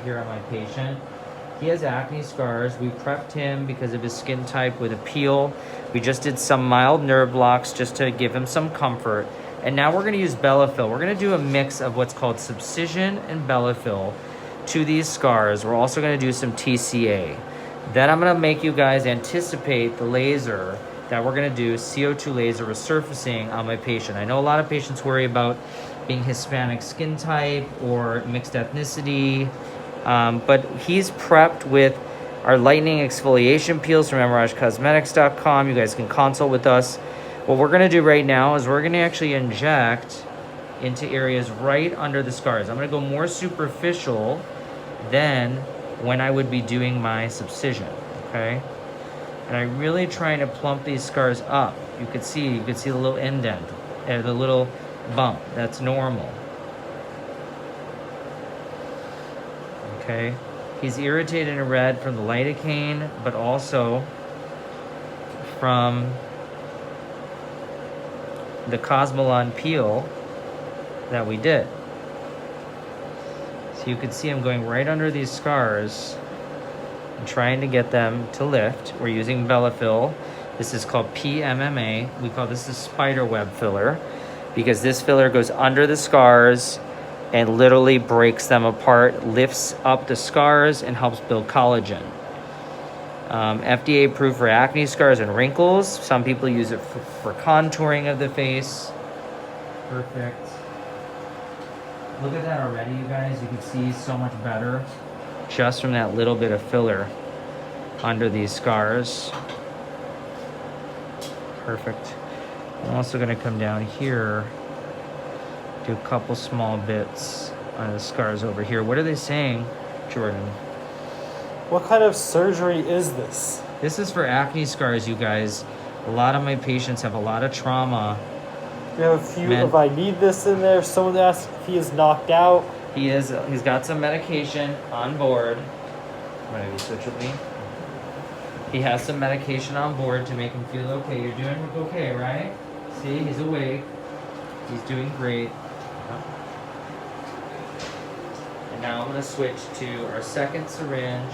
here on my patient. He has acne scars. We prepped him because of his skin type with a peel. We just did some mild nerve blocks just to give him some comfort. And now we're gonna use Bellafill. We're gonna do a mix of what's called Subcision and Bellafill to these scars. We're also gonna do some TCA. Then I'm gonna make you guys anticipate the laser that we're gonna do, CO2 laser resurfacing on my patient. I know a lot of patients worry about being Hispanic skin type or mixed ethnicity, but he's prepped with our lightning exfoliation peels from emeragecosmetics.com. You guys can consult with us. What we're gonna do right now is we're gonna actually inject into areas right under the scars. I'm gonna go more superficial than when I would be doing my subcision, okay? And I'm really trying to plump these scars up. You could see the little indent, the little bump. That's normal. Okay, he's irritated and red from the lidocaine, but also from the Cosmetic peel that we did. So you can see I'm going right under these scars and trying to get them to lift. We're using Bellafill. This is called PMMA. We call this the spider web filler because this filler goes under the scars and literally breaks them apart, lifts up the scars, and helps build collagen. FDA approved for acne scars and wrinkles. Some people use it for contouring of the face. Perfect. Look at that already, you guys. You can see so much better just from that little bit of filler under these scars. Perfect. I'm also gonna come down here, do a couple small bits on the scars over here. What are they saying, Jordan? What kind of surgery is this? This is for acne scars, you guys. A lot of my patients have a lot of trauma. We have a few of I need this in there. Someone asked if he is knocked out. He's got some medication on board. Why don't you switch with me? He has some medication on board to make him feel okay. You're doing okay, right? See, he's awake. He's doing great. And now I'm gonna switch to our second syringe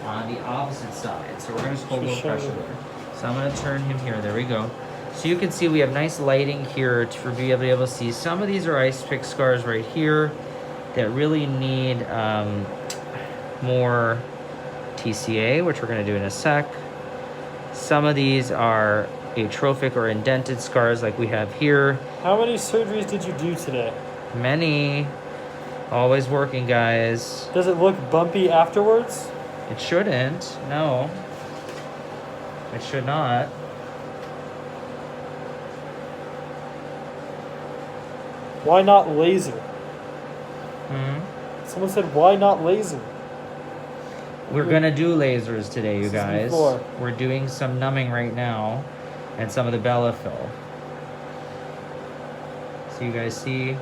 on the opposite side. So we're gonna just hold low pressure there. So I'm gonna turn him here, there we go. So you can see we have nice lighting here to be able to see. Some of these are ice pick scars right here that really need more TCA, which we're gonna do in a sec. Some of these are atrophic or indented scars like we have here. How many surgeries did you do today? Many. Always working, guys. Does it look bumpy afterwards? It shouldn't. No. It should not. Why not laser? Hmm? Someone said, why not laser? We're gonna do lasers today, you guys. We're doing some numbing right now and some of the Bellafill. So you guys see,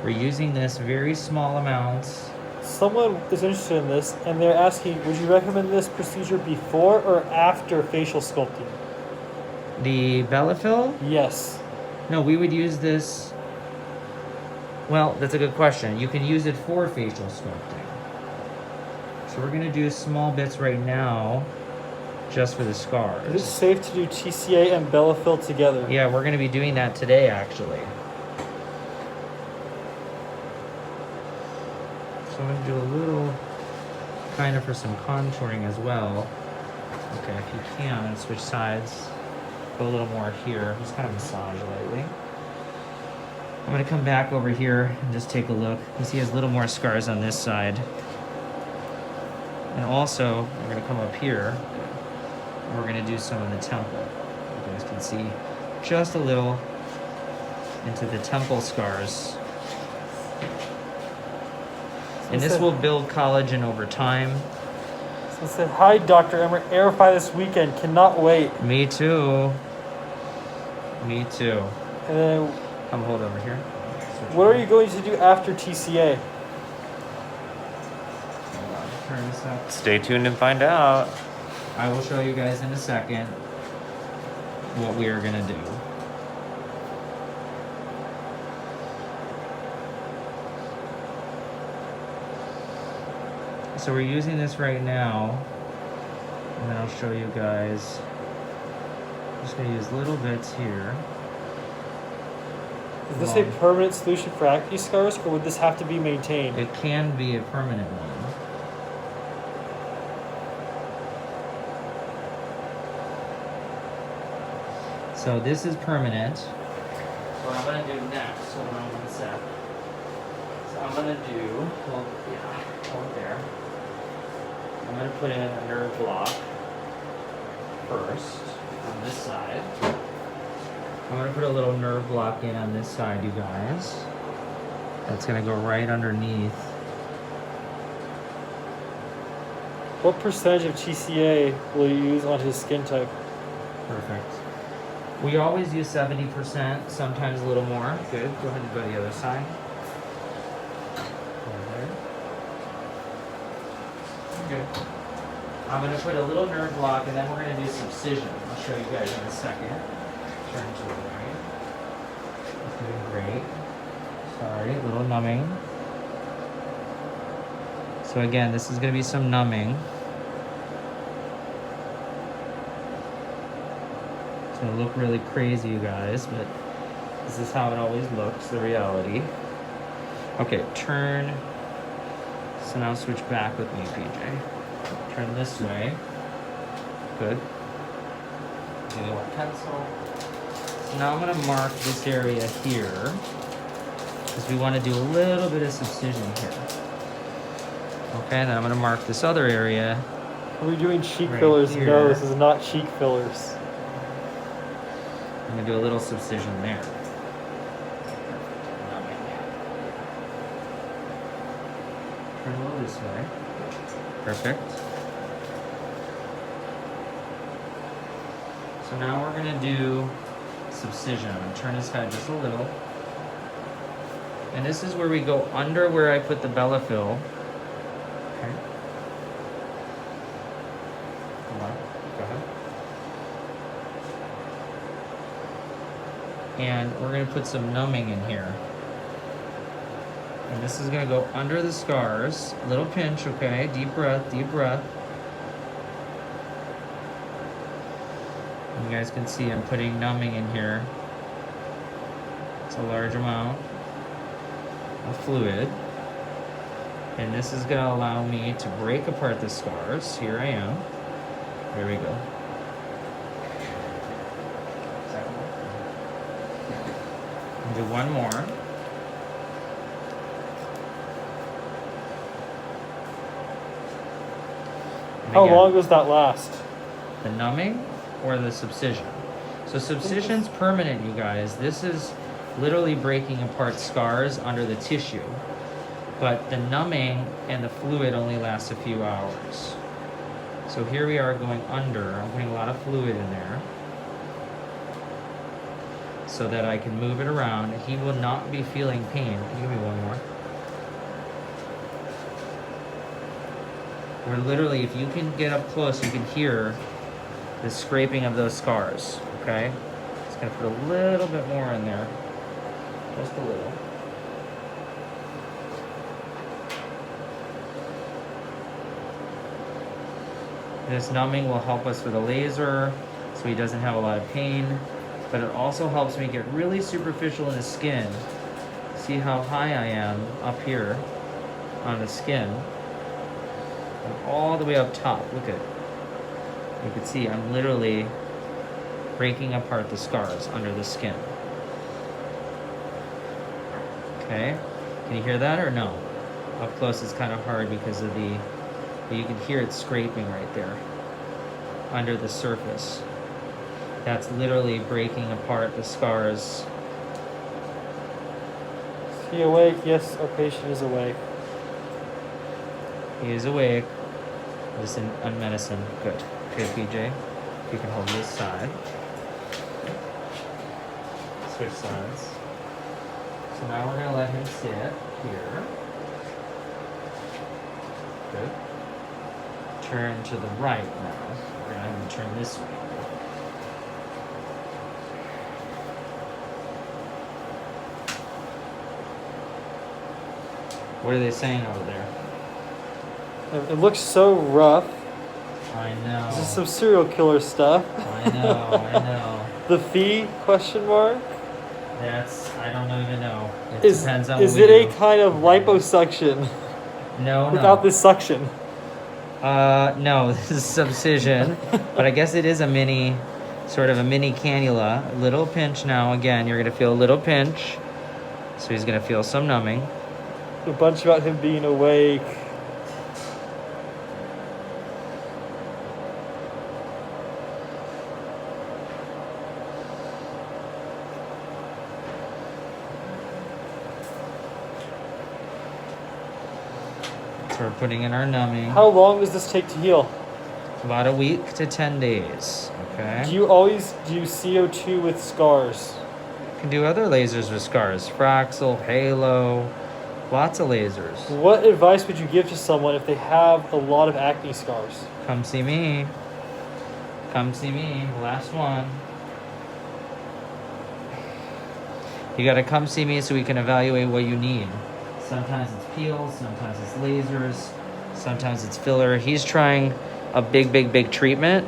we're using this very small amounts. Someone is interested in this, and they're asking, would you recommend this procedure before or after facial sculpting? The Bellafill? Yes. No, we would use this. Well, that's a good question. You can use it for facial sculpting. So we're gonna do small bits right now, just for the scars. Is it safe to do TCA and Bellafill together? Yeah, we're gonna be doing that today, actually. So I'm gonna do a little, kind of for some contouring as well. Okay, if you can, and switch sides. Go a little more here. Just kind of massage lightly. I'm gonna come back over here and just take a look. You can see he has a little more scars on this side. And also, I'm gonna come up here. And we're gonna do some on the temple. You guys can see just a little into the temple scars. And this will build collagen over time. So I said, hi, Dr. Emer. Airify this weekend. Cannot wait. Me too. Me too. And then, Come hold over here. what are you going to do after TCA? Hold on, turn this up. Stay tuned and find out. I will show you guys in a second what we are gonna do. So we're using this right now, and then I'll show you guys. I'm just gonna use little bits here. Is this a permanent solution for acne scars, or would this have to be maintained? It can be a permanent one. So this is permanent. What I'm gonna do next, hold on one sec. So I'm gonna do, well, yeah, over there. I'm gonna put in a nerve block first on this side. I'm gonna put a little nerve block in on this side, you guys. That's gonna go right underneath. What percentage of TCA will you use on his skin type? Perfect. We always use 70%, sometimes a little more. Good. Go ahead and go to the other side. Over there. Good. I'm going to put a little nerve block, and then we're going to do subcision. I'll show you guys in a second. Turn to the right. That's doing great. Sorry, a little numbing. So again, this is going to be some numbing. It's going to look really crazy, you guys, but this is how it always looks, the reality. Okay, turn. So now switch back with me, PJ. Turn this way. Good. Get a little pencil. So now I'm going to mark this area here, because we want to do a little bit of subcision here. Okay, and then I'm going to mark this other area. Are we doing cheek Right fillers? here. No, this is not cheek fillers. I'm going to do a little subcision there. Turn a little this way. Perfect. So now we're going to do subcision. I'm going to turn his head just a little. And this is where we go under where I put the Bellafill. Okay. Come on. Go ahead. And we're going to put some numbing in here. And this is going to go under the scars. Little pinch, okay? Deep breath, deep breath. And you guys can see I'm putting numbing in here. It's a large amount of fluid. And this is going to allow me to break apart the scars. Here I am. There we go. And do one more. And How again, long does that last? the numbing or the subcision? So subcision's permanent, you guys. This is literally breaking apart scars under the tissue. But the numbing and the fluid only lasts a few hours. So here we are going under. I'm putting a lot of fluid in there so that I can move it around. He will not be feeling pain. Can you give me one more? Where literally, if you can get up close, you can hear the scraping of those scars, okay? Just gonna put a little bit more in there. Just a little. This numbing will help us with a laser, so he doesn't have a lot of pain, but it also helps me get really superficial in the skin. See how high I am up here on the skin, and all the way up top. Look at it. You can see I'm literally breaking apart the scars under the skin. Okay, can you hear that or no? Up close is kind of hard because of the, but you can hear it scraping right there under the surface. That's literally breaking apart the scars. Is he awake? Yes, our patient is awake. He is awake. Just on medicine. Good. Okay, PJ, you can hold this side. Switch sides. So now we're gonna let him sit here. Good. Turn to the right now. We're gonna have him turn this way. What are they saying over there? It looks so rough. I know. This is some serial killer stuff. I know. The fee, question mark? I don't even know. It Is depends on is what we it do. a kind of liposuction No, without this suction? no, this is subcision, but I guess it is sort of a mini cannula. A little pinch now. Again, you're gonna feel a little pinch. So he's gonna feel some numbing. A bunch about him being awake. So we're putting in our numbing. How long does this take to heal? About a week to 10 days. Okay. Do you always do CO2 with scars? You can do other lasers with scars. Fraxel, halo, lots of lasers. What advice would you give to someone if they have a lot of acne scars? Come see me. Come see me. Last one. You gotta come see me so we can evaluate what you need. Sometimes it's peels, sometimes it's lasers, sometimes it's filler. He's trying a big treatment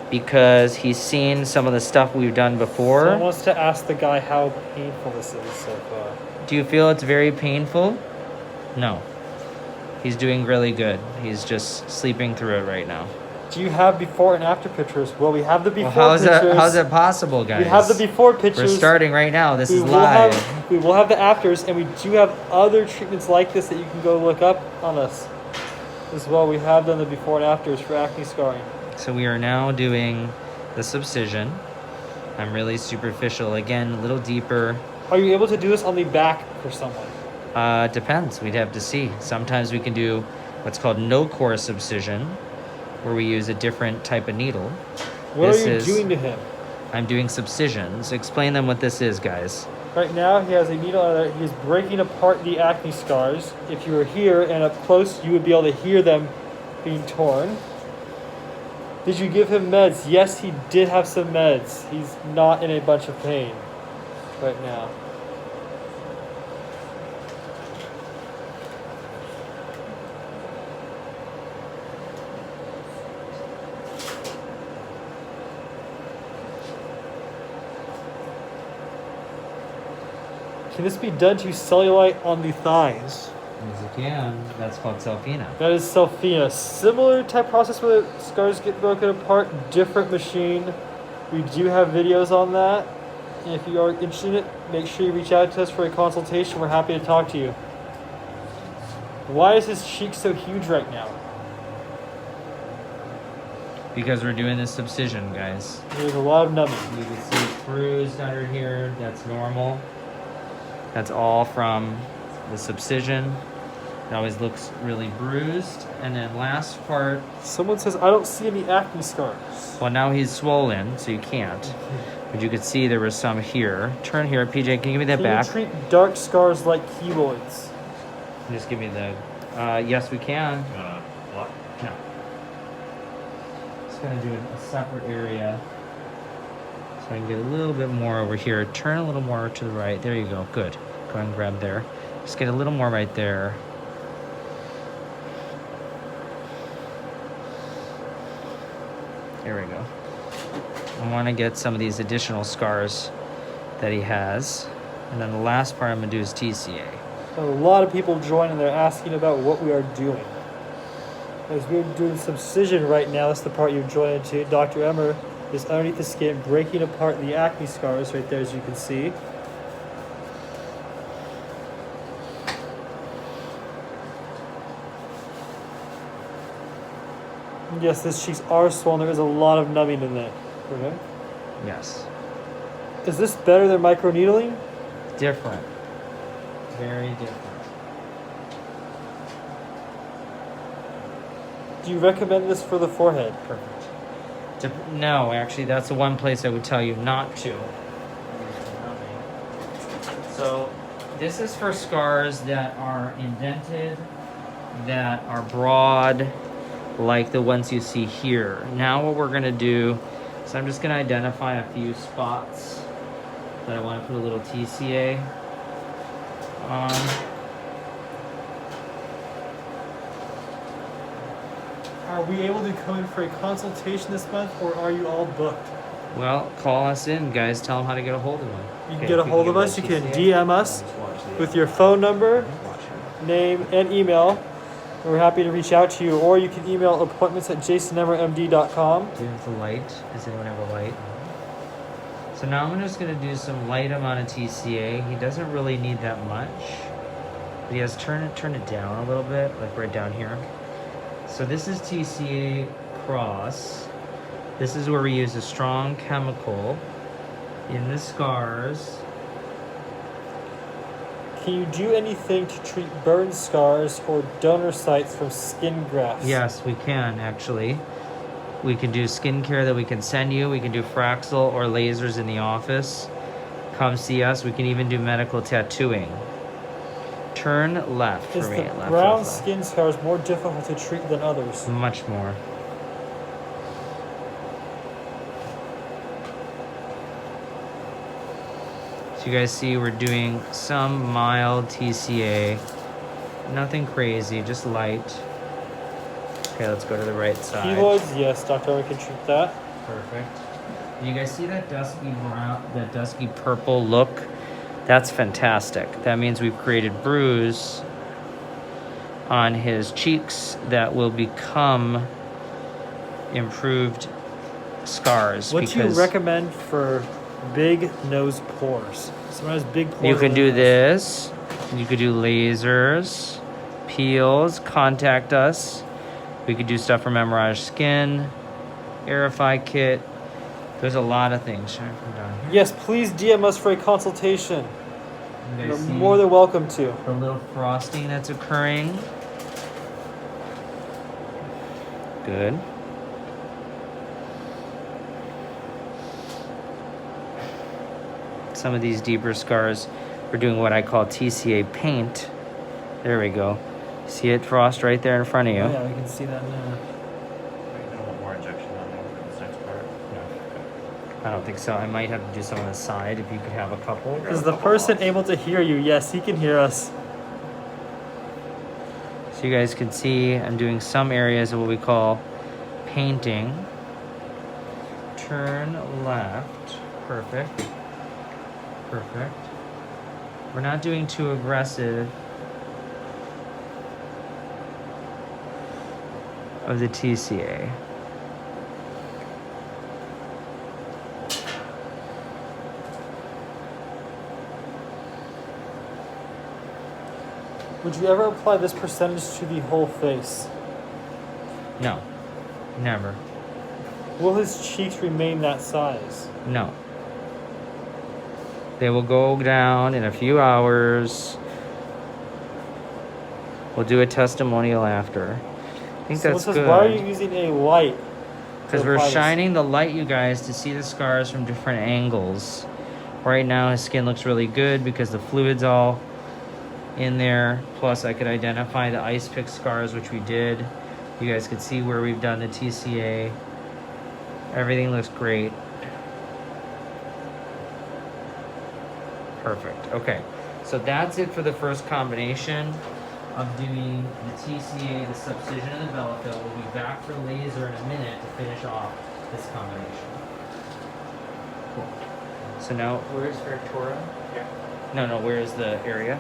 because he's seen some of the stuff we've done before. Someone wants to ask the guy how painful this is so far. Do you feel it's very painful? No. He's doing really good. He's just sleeping through it right now. Do you have before and after pictures? Well, we have the before Well, pictures. how's that possible, guys? We have the before pictures. We're starting right now. This is will live. We will have the afters, and we do have other treatments like this that you can go look up on us as well. We have done the before and afters for acne scarring. So we are now doing the subcision. I'm really superficial. Again, a little deeper. Are you able to do this on the back for someone? Depends. We'd have to see. Sometimes we can do what's called no-core subcision, where we use a different type of needle. What are you doing to him? I'm doing subcisions. Explain them what this is, guys. Right now, he has a needle on there. He's breaking apart the acne scars. If you were here and up close, you would be able to hear them being torn. Did you give him meds? Yes, he did have some meds. He's not in a bunch of pain right now. Can this be done to cellulite on the thighs? As you can. That's called Selfina. That is Selfina. Similar type process where the scars get broken apart. Different machine. We do have videos on that. And if you are interested in it, make sure you reach out to us for a consultation. We're happy to talk to you. Why is his cheek so huge right now? Because we're doing this subcision, guys. There's a lot of numbing. You can see it's bruised under here. That's normal. That's all from the subcision. It always looks really bruised. And then last part. Someone says, I don't see any acne scars. Well, now he's swollen, so you can't. But you could see there was some here. Turn here, PJ. Can you give me that back? Can you treat dark scars like keloids? Just give me the. Yes, we can. What? No. Just gonna do a separate area. So I can get a little bit more over here. Turn a little more to the right. There you go. Good. Go ahead and grab there. Just get a little more right there. There we go. I want to get some of these additional scars that he has. And then the last part I'm going to do is TCA. A lot of people join and they're asking about what we are doing. As we're doing subcision right now, that's the part you've joined into. Dr. Emer is underneath the skin, breaking apart the acne scars right there, as you can see. Yes, these cheeks are swollen. There is a lot of numbing in there. Okay. Yes. Is this better than microneedling? Different. Very different. Do you recommend this for the forehead? Perfect. No, actually, that's the one place I would tell you not to. So, this is for scars that are indented, that are broad, like the ones you see here. Now what we're going to do is I'm just going to identify a few spots that I want to put a little TCA on. Are we able to come in for a consultation this month, or are you all booked? Well, call us in, guys. Tell them how to get a hold of them. You can get a hold of us. You can DM us with your phone number, name, and email. We're happy to reach out to you, or you can email appointments@jasonemermd.com. Do you have the light? Does anyone have a light? So now I'm just going to do some light amount of TCA. He doesn't really need that much, but he has turn it down a little bit, like right down here. So this is TCA Cross. This is where we use a strong chemical in the scars. Can you do anything to treat burn scars or donor sites from skin grafts? Yes, we can actually. We can do skincare that we can send you. We can do Fraxel or lasers in the office. Come see us. We can even do medical tattooing. Turn left for Is me. the Left, brown left, left. skin scars more difficult to treat than others? Much more. So you guys see we're doing some mild TCA. Nothing crazy, just light. Okay, let's go to the right side. Keloids, yes, Dr. Emer can treat that. Perfect. You guys see that dusky brown, that dusky purple look? That's fantastic. That means we've created bruise on his cheeks that will become improved scars. What do you recommend for big nose pores? Someone has big pores. You can on do their nose. this. You could do lasers, peels, contact us. We could do stuff for Memorage Skin, Aerify Kit. There's a lot of things. Should I come down here? Yes, please DM us for a consultation. You You're guys see more than welcome to. the little frosting that's occurring. Good. Some of these deeper scars, we're doing what I call TCA paint. There we go. See it, frost right there in front of you. Oh, yeah, we can see that now. You don't want more injection on there for this next part? I don't think so. I might have to do some on the side if you could have a couple. Is the person able to hear you? Yes, he can hear us. So you guys can see I'm doing some areas of what we call painting. Turn left. Perfect. Perfect. We're not doing too aggressive of the TCA. Would you ever apply this percentage to the whole face? No. Never. Will his cheeks remain that size? No. They will go down in a few hours. We'll do a testimonial after. I think that's good. Why are you using a light? Because we're shining the light, you guys, to see the scars from different angles. Right now, his skin looks really good because the fluid's all in there. Plus, I could identify the ice pick scars, which we did. You guys could see where we've done the TCA. Everything looks great. Perfect. Okay, so that's it for the first combination of doing the TCA, the Subcision, and the Bellafill. We'll be back for laser in a minute to finish off this combination. Cool. So now, where's Victoria? Yeah. No, where's the area?